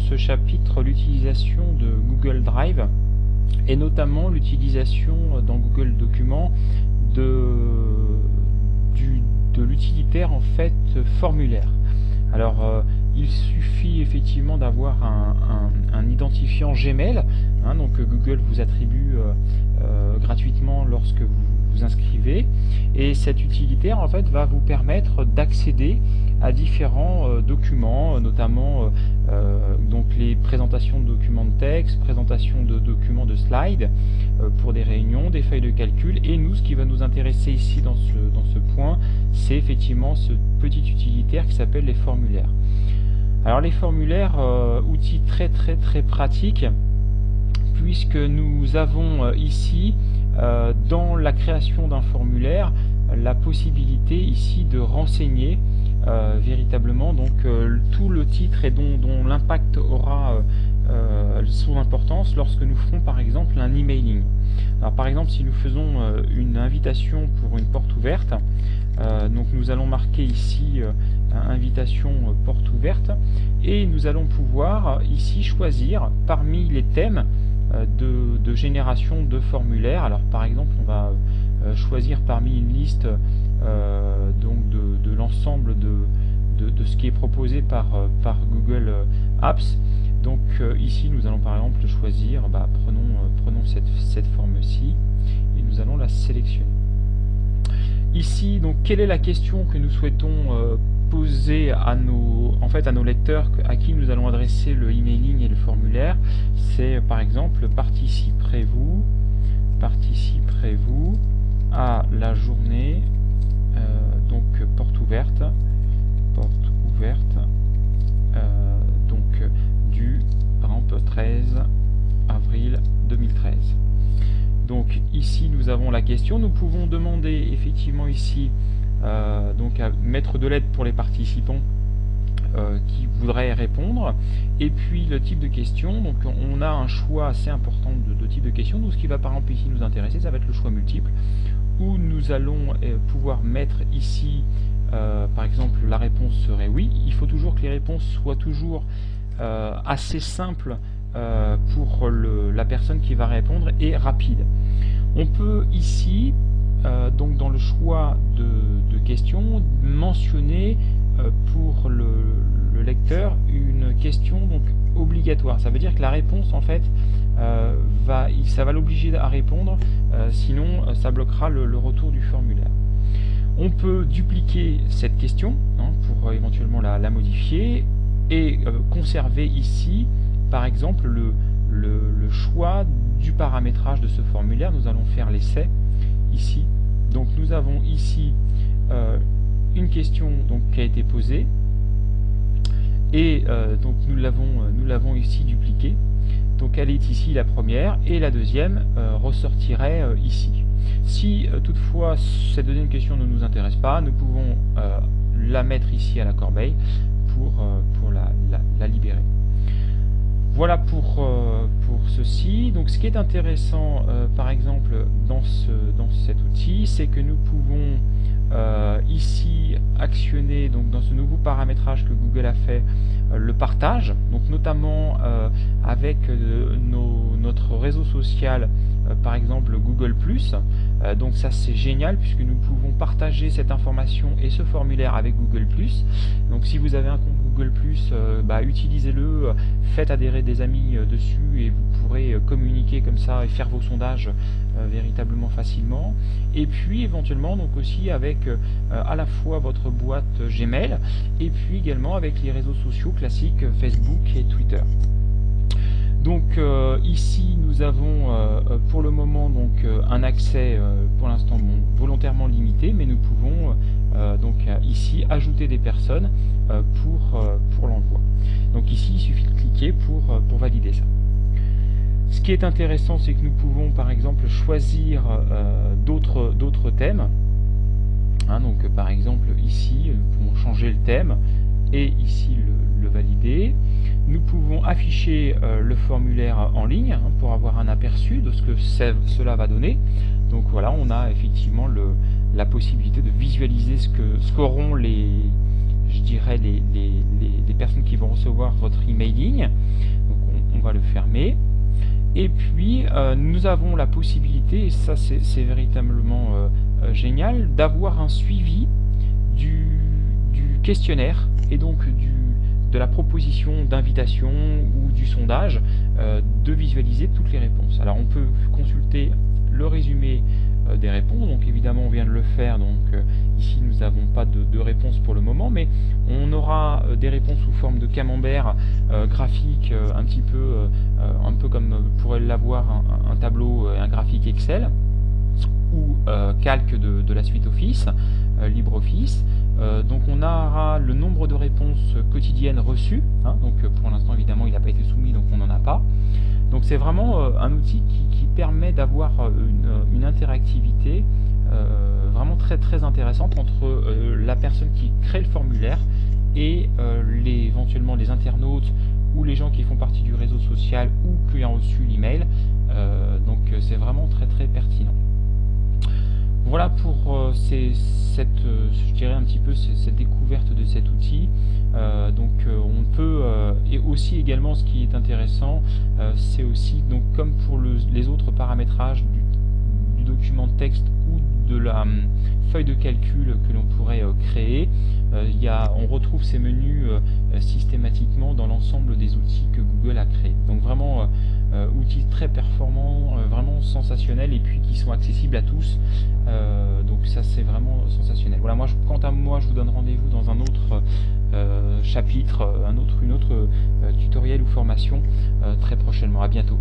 ce chapitre l'utilisation de Google Drive et notamment l'utilisation dans Google Documents de l'utilitaire en fait formulaire. Alors il suffit effectivement d'avoir un identifiant Gmail, donc Google vous attribue gratuitement lorsque vous vous inscrivez, et cet utilitaire en fait va vous permettre d'accéder à différents documents, notamment donc les présentations de documents de texte, présentations de documents de slides pour des réunions, des feuilles de calcul, et nous ce qui va nous intéresser ici dans ce point, c'est effectivement ce petit utilitaire qui s'appelle les formulaires. Alors les formulaires, outils très pratique, puisque nous avons ici dans la création d'un formulaire la possibilité ici de renseigner véritablement donc tout le titre et dont l'impact aura son importance lorsque nous ferons par exemple un emailing. Alors par exemple si nous faisons une invitation pour une porte ouverte, donc nous allons marquer ici invitation porte ouverte, et nous allons pouvoir ici choisir parmi les thèmes de génération de formulaires. Alors par exemple on va choisir parmi une liste donc de l'ensemble de ce qui est proposé par Google Apps. Donc ici nous allons par exemple choisir, prenons cette forme-ci et nous allons la sélectionner. Ici donc quelle est la question que nous souhaitons poser à nos lecteurs à qui nous allons adresser le emailing et le formulaire? C'est par exemple participerez-vous à la journée donc porte ouverte donc du par exemple 13 avril 2013. Donc ici nous avons la question, nous pouvons demander effectivement ici donc à mettre de l'aide pour les participants qui voudraient répondre, et puis le type de question. Donc on a un choix assez important de type de question. Donc ce qui va par exemple ici nous intéresser, ça va être le choix multiple, où nous allons pouvoir mettre ici par exemple la réponse serait oui. Il faut toujours que les réponses soient toujours assez simples pour la personne qui va répondre et rapide. On peut ici donc dans le choix de questions mentionner pour le lecteur une question donc obligatoire. Ça veut dire que la réponse en fait ça va l'obliger à répondre, sinon ça bloquera le retour du formulaire. On peut dupliquer cette question pour éventuellement la modifier et conserver ici par exemple le choix du paramétrage de ce formulaire. Nous allons faire l'essai ici. Donc nous avons ici une question donc, qui a été posée, et donc nous l'avons ici dupliquée. Donc elle est ici la première, et la deuxième ressortirait ici. Si toutefois cette deuxième question ne nous intéresse pas, nous pouvons la mettre ici à la corbeille pour la libérer. Voilà pour ceci. Donc ce qui est intéressant par exemple dans cet outil, c'est que nous pouvons ici actionner donc dans ce nouveau paramétrage que Google a fait le partage, donc notamment avec notre réseau social par exemple Google+. Donc ça c'est génial puisque nous pouvons partager cette information et ce formulaire avec Google+. Donc si vous avez un compte Google+, utilisez-le, faites adhérer des amis dessus et vous pourrez communiquer comme ça et faire vos sondages véritablement facilement. Et puis éventuellement donc aussi avec à la fois votre boîte Gmail et puis également avec les réseaux sociaux classiques Facebook et Twitter. Donc ici nous avons pour le moment donc un accès pour l'instant volontairement limité, mais nous pouvons donc ici ajouter des personnes pour l'envoi. Donc ici il suffit de cliquer pour valider ça. Ce qui est intéressant, c'est que nous pouvons par exemple choisir d'autres thèmes. Donc par exemple ici nous pouvons changer le thème et ici le valider. Nous pouvons afficher le formulaire en ligne pour avoir un aperçu de ce que cela va donner. Donc voilà, on a effectivement la possibilité de visualiser ce qu'auront les je dirais, les personnes qui vont recevoir votre emailing. Donc on va le fermer. Et puis nous avons la possibilité, et ça c'est véritablement génial, d'avoir un suivi du questionnaire et donc de la proposition d'invitation ou du sondage, de visualiser toutes les réponses. Alors on peut consulter le résumé des réponses, donc évidemment on vient de le faire, donc ici nous n'avons pas de réponse pour le moment, mais on aura des réponses sous forme de camembert graphique, un peu comme pourrait l'avoir un tableau, un graphique Excel, ou calque de la suite Office, LibreOffice. Donc on aura le nombre de réponses quotidiennes reçues, hein, donc pour l'instant évidemment il n'a pas été soumis, donc on n'en a pas. Donc c'est vraiment un outil qui permet d'avoir une interactivité vraiment très très intéressante entre la personne qui crée le formulaire et éventuellement les internautes ou les gens qui font partie du réseau social ou qui ont reçu l'email. Donc c'est vraiment très très pertinent. Voilà pour je dirais un petit peu cette découverte de cet outil. Donc on peut, et aussi également ce qui est intéressant, c'est aussi, donc comme pour les autres paramétrages du document de texte ou de la feuille de calcul que l'on pourrait créer, on retrouve ces menus systématiquement dans l'ensemble des outils que Google a créés. Donc vraiment outils très performants, vraiment sensationnels, et puis qui sont accessibles à tous. Donc ça c'est vraiment sensationnel. Voilà, quant à moi, je vous donne rendez-vous dans un autre chapitre, une autre tutoriel ou formation très prochainement. À bientôt.